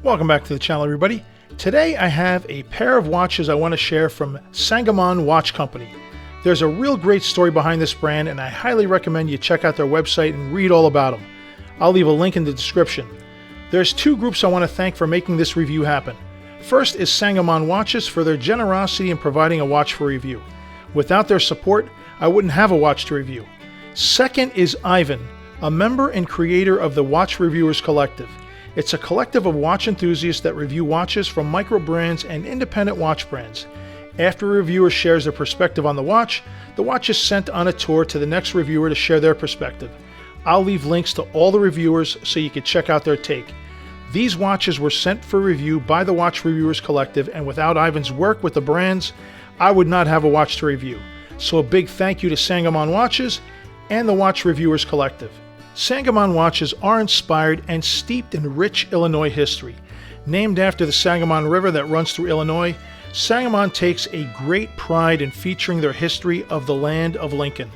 Welcome back to the channel, everybody. Today I have a pair of watches I want to share from Sangamon Watch Company. There's a real great story behind this brand, and I highly recommend you check out their website and read all about them. I'll leave a link in the description. There's two groups I want to thank for making this review happen. First is Sangamon Watches for their generosity in providing a watch for review. Without their support, I wouldn't have a watch to review. Second is Ivan, a member and creator of the Watch Reviewers Collective. It's a collective of watch enthusiasts that review watches from micro brands and independent watch brands. After a reviewer shares their perspective on the watch is sent on a tour to the next reviewer to share their perspective. I'll leave links to all the reviewers so you can check out their take. These watches were sent for review by the Watch Reviewers Collective, and without Ivan's work with the brands, I would not have a watch to review. So a big thank you to Sangamon Watches and the Watch Reviewers Collective. Sangamon watches are inspired and steeped in rich Illinois history. Named after the Sangamon River that runs through Illinois, Sangamon takes a great pride in featuring their history of the land of Lincoln.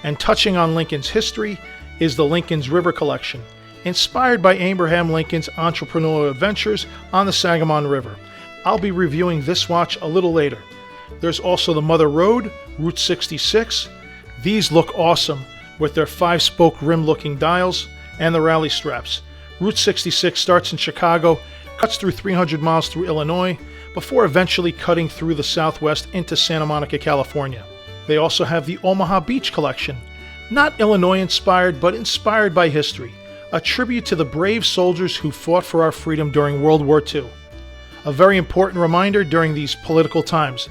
And touching on Lincoln's history is the Lincoln's River Collection, inspired by Abraham Lincoln's entrepreneurial adventures on the Sangamon River. I'll be reviewing this watch a little later. There's also the Mother Road, Route 66. These look awesome with their 5-spoke rim-looking dials and the rally straps. Route 66 starts in Chicago, cuts through 300 miles through Illinois, before eventually cutting through the southwest into Santa Monica, California. They also have the Omaha Beach Collection, not Illinois-inspired, but inspired by history, a tribute to the brave soldiers who fought for our freedom during World War II. A very important reminder during these political times.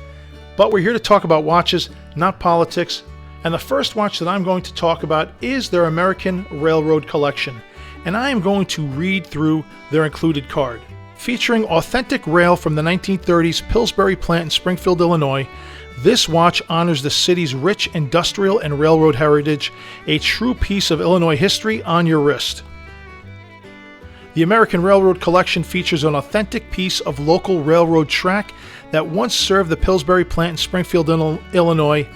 But we're here to talk about watches, not politics. And the first watch that I'm going to talk about is their American Railroad Collection, and I am going to read through their included card. Featuring authentic rail from the 1930s Pillsbury Plant in Springfield, Illinois, this watch honors the city's rich industrial and railroad heritage, a true piece of Illinois history on your wrist. The American Railroad Collection features an authentic piece of local railroad track that once served the Pillsbury Plant in Springfield, Illinois,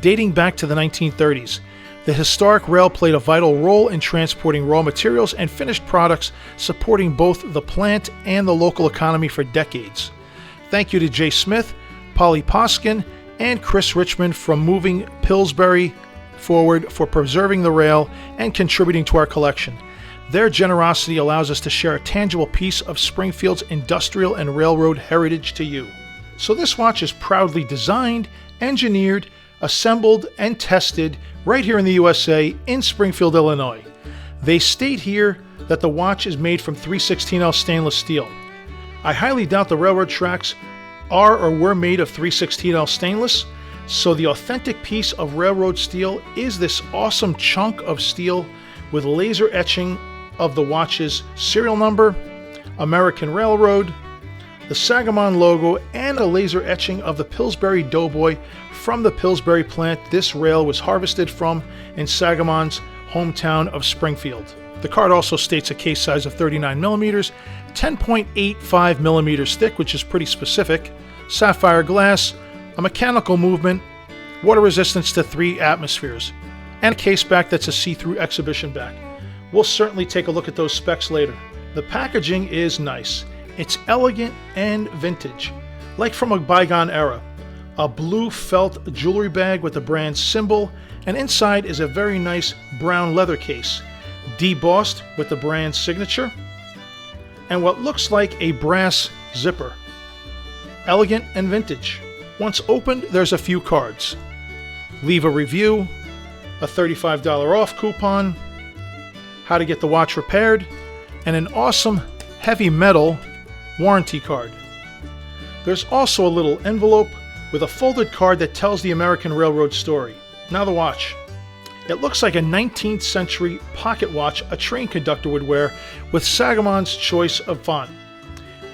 dating back to the 1930s. The historic rail played a vital role in transporting raw materials and finished products, supporting both the plant and the local economy for decades. Thank you to Jay Smith, Polly Poskin, and Chris Richmond from moving Pillsbury forward for preserving the rail and contributing to our collection. Their generosity allows us to share a tangible piece of Springfield's industrial and railroad heritage to you. So this watch is proudly designed, engineered, assembled and tested right here in the USA in Springfield, Illinois. They state here that the watch is made from 316L stainless steel. I highly doubt the railroad tracks are or were made of 316L stainless, so the authentic piece of railroad steel is this awesome chunk of steel with laser etching of the watch's serial number, American Railroad, the Sangamon logo, and a laser etching of the Pillsbury Doughboy from the Pillsbury Plant this rail was harvested from in Sagamon's hometown of Springfield. The card also states a case size of 39 millimeters, 10.85 millimeters thick, which is pretty specific, sapphire glass, a mechanical movement, water resistance to 3 atmospheres, and a case back that's a see-through exhibition back. We'll certainly take a look at those specs later. The packaging is nice. It's elegant and vintage, like from a bygone era. A blue felt jewelry bag with the brand's symbol, and inside is a very nice brown leather case, debossed with the brand's signature, and what looks like a brass zipper. Elegant and vintage. Once opened, there's a few cards. Leave a review, a $35 off coupon, how to get the watch repaired, and an awesome heavy metal warranty card. There's also a little envelope with a folded card that tells the American Railroad story. Now the watch. It looks like a 19th century pocket watch a train conductor would wear, with Sagamon's choice of font.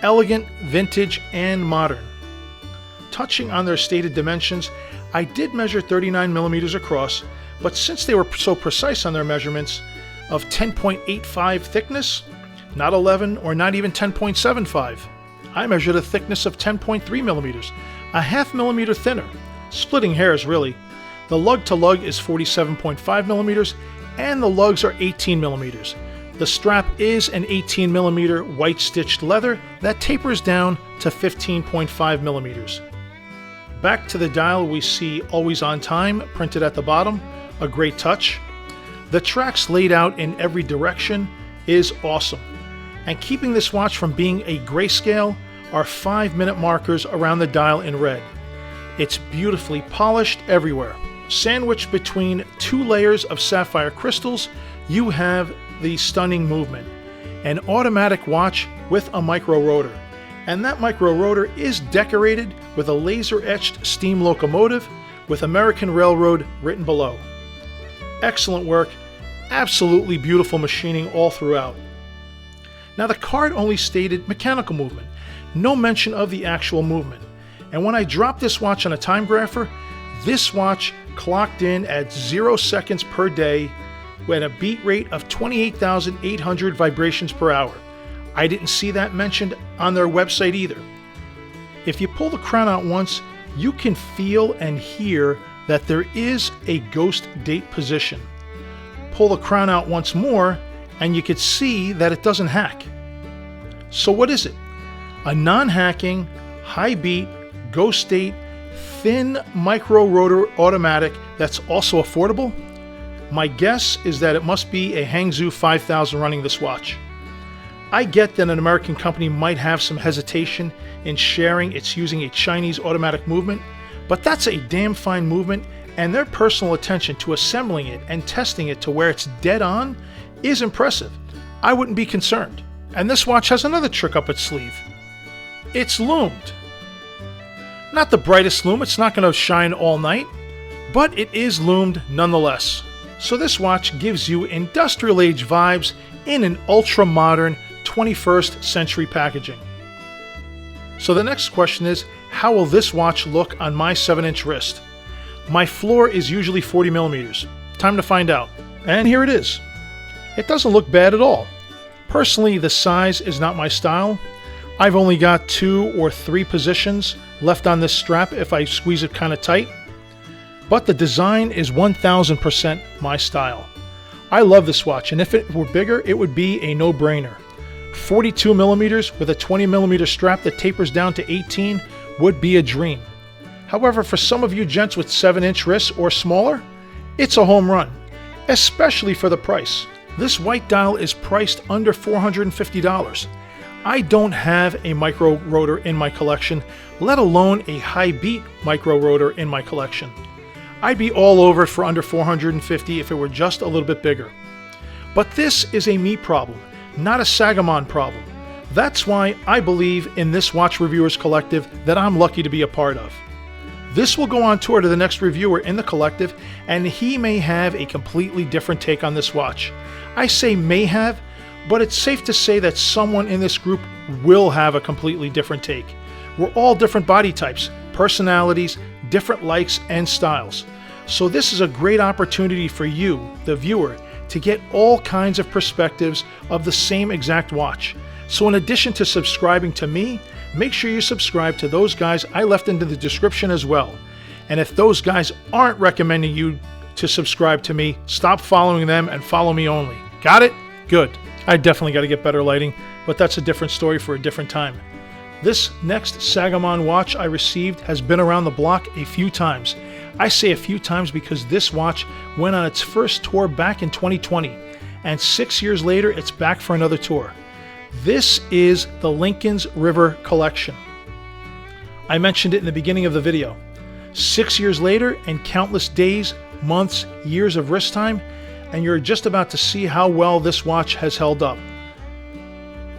Elegant, vintage, and modern. Touching on their stated dimensions, I did measure 39 millimeters across, but since they were so precise on their measurements of 10.85 thickness, not 11 or not even 10.75, I measured a thickness of 10.3 millimeters, a half millimeter thinner, splitting hairs really. The lug to lug is 47.5 millimeters and the lugs are 18 millimeters. The strap is an 18 millimeter white stitched leather that tapers down to 15.5 millimeters. Back to the dial, we see always on time printed at the bottom, a great touch. The tracks laid out in every direction is awesome. And keeping this watch from being a grayscale are 5-minute markers around the dial in red. It's beautifully polished everywhere. Sandwiched between 2 layers of sapphire crystals, you have the stunning movement. An automatic watch with a micro-rotor. And that micro-rotor is decorated with a laser-etched steam locomotive with American Railroad written below. Excellent work, absolutely beautiful machining all throughout. Now the card only stated mechanical movement, no mention of the actual movement. And when I dropped this watch on a time grapher, this watch clocked in at 0 seconds per day with a beat rate of 28,800 vibrations per hour. I didn't see that mentioned on their website either. If you pull the crown out once, you can feel and hear that there is a ghost date position. Pull the crown out once more and you could see that it doesn't hack. So what is it? A non-hacking, high beat, ghost date, thin micro-rotor automatic that's also affordable? My guess is that it must be a Hangzhou 5000 running this watch. I get that an American company might have some hesitation in sharing it's using a Chinese automatic movement, but that's a damn fine movement, and their personal attention to assembling it and testing it to where it's dead on is impressive. I wouldn't be concerned. And this watch has another trick up its sleeve. It's lumed. Not the brightest lume, it's not going to shine all night, but it is lumed nonetheless. So this watch gives you industrial age vibes in an ultra modern 21st century packaging. So the next question is, how will this watch look on my 7-inch wrist? My floor is usually 40 millimeters. Time to find out. And here it is. It doesn't look bad at all. Personally, the size is not my style. I've only got 2 or 3 positions left on this strap if I squeeze it kind of tight. But the design is 1000% my style. I love this watch, and if it were bigger, it would be a no-brainer. 42 millimeters with a 20 millimeter strap that tapers down to 18 would be a dream. However, for some of you gents with 7-inch wrists or smaller, it's a home run, especially for the price. This white dial is priced under $450. I don't have a micro-rotor in my collection, let alone a high-beat micro-rotor in my collection. I'd be all over it for under $450 if it were just a little bit bigger. But this is a me problem, not a Sangamon problem. That's why I believe in this Watch Reviewers Collective that I'm lucky to be a part of. This will go on tour to the next reviewer in the collective, and he may have a completely different take on this watch. I say may have, but it's safe to say that someone in this group will have a completely different take. We're all different body types, personalities, different likes and styles. So this is a great opportunity for you, the viewer, to get all kinds of perspectives of the same exact watch. So in addition to subscribing to me, make sure you subscribe to those guys I left into the description as well. And if those guys aren't recommending you to subscribe to me, stop following them and follow me only. Got it? Good. I definitely got to get better lighting, but that's a different story for a different time. This next Sangamon watch I received has been around the block a few times. I say a few times because this watch went on its first tour back in 2020, and 6 years later it's back for another tour. This is the Lincoln's River Collection. I mentioned it in the beginning of the video. 6 years later and countless days, months, years of wrist time, and you're just about to see how well this watch has held up.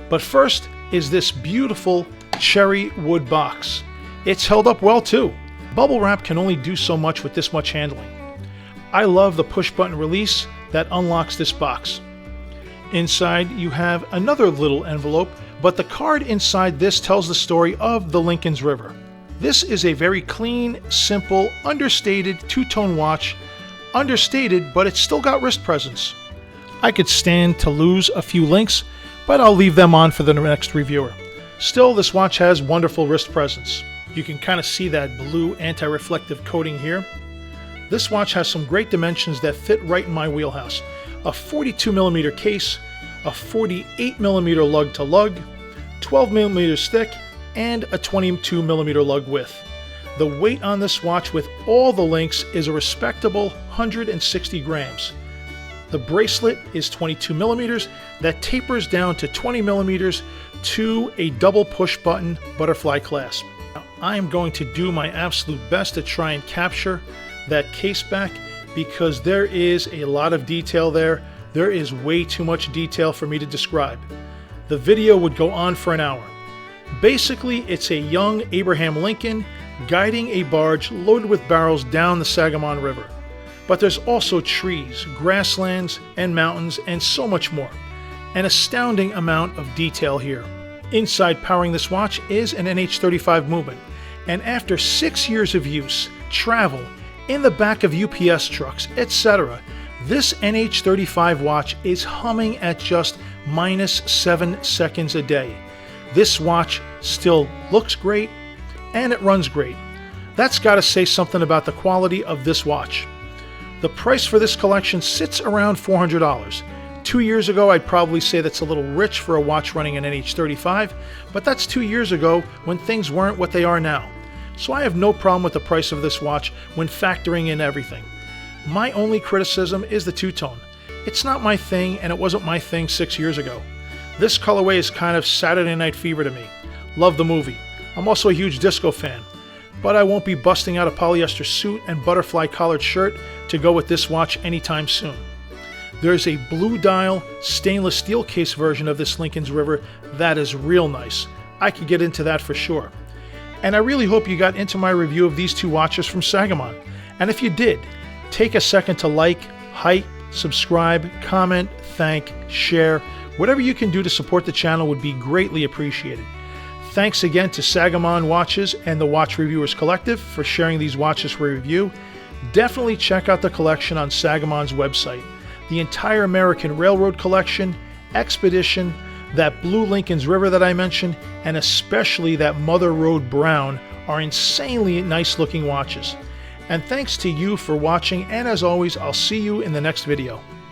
But first is this beautiful cherry wood box. It's held up well too. Bubble wrap can only do so much with this much handling. I love the push button release that unlocks this box. Inside you have another little envelope, but the card inside this tells the story of the Lincoln's River. This is a very clean, simple, understated two-tone watch. Understated, but it's still got wrist presence. I could stand to lose a few links, but I'll leave them on for the next reviewer. Still, this watch has wonderful wrist presence. You can kind of see that blue anti-reflective coating here. This watch has some great dimensions that fit right in my wheelhouse. A 42 millimeter case a 48mm lug to lug, 12mm thick, and a 22mm lug width. The weight on this watch with all the links is a respectable 160 grams. The bracelet is 22mm that tapers down to 20mm to a double push button butterfly clasp. Now, I am going to do my absolute best to try and capture that case back because there is a lot of detail there. There is way too much detail for me to describe. The video would go on for an hour. Basically, it's a young Abraham Lincoln guiding a barge loaded with barrels down the Sangamon River. But there's also trees, grasslands, and mountains, and so much more. An astounding amount of detail here. Inside powering this watch is an NH35 movement, and after 6 years of use, travel, in the back of UPS trucks, etc., this NH35 watch is humming at just -7 seconds a day. This watch still looks great and it runs great. That's got to say something about the quality of this watch. The price for this collection sits around $400. 2 years ago, I'd probably say that's a little rich for a watch running an NH35, but that's 2 years ago when things weren't what they are now. So I have no problem with the price of this watch when factoring in everything. My only criticism is the two-tone. It's not my thing, and it wasn't my thing 6 years ago. This colorway is kind of Saturday Night Fever to me. Love the movie. I'm also a huge disco fan, but I won't be busting out a polyester suit and butterfly collared shirt to go with this watch anytime soon. There's a blue dial stainless steel case version of this Lincoln's River that is real nice. I could get into that for sure. And I really hope you got into my review of these two watches from Sangamon. And if you did, take a second to like, hype, subscribe, comment, thank, share. Whatever you can do to support the channel would be greatly appreciated. Thanks again to Sangamon Watches and the Watch Reviewers Collective for sharing these watches for review. Definitely check out the collection on Sagamon's website. The entire American Railroad collection, Expedition, that blue Lincoln's River that I mentioned, and especially that Mother Road Brown are insanely nice looking watches. And thanks to you for watching, and as always, I'll see you in the next video.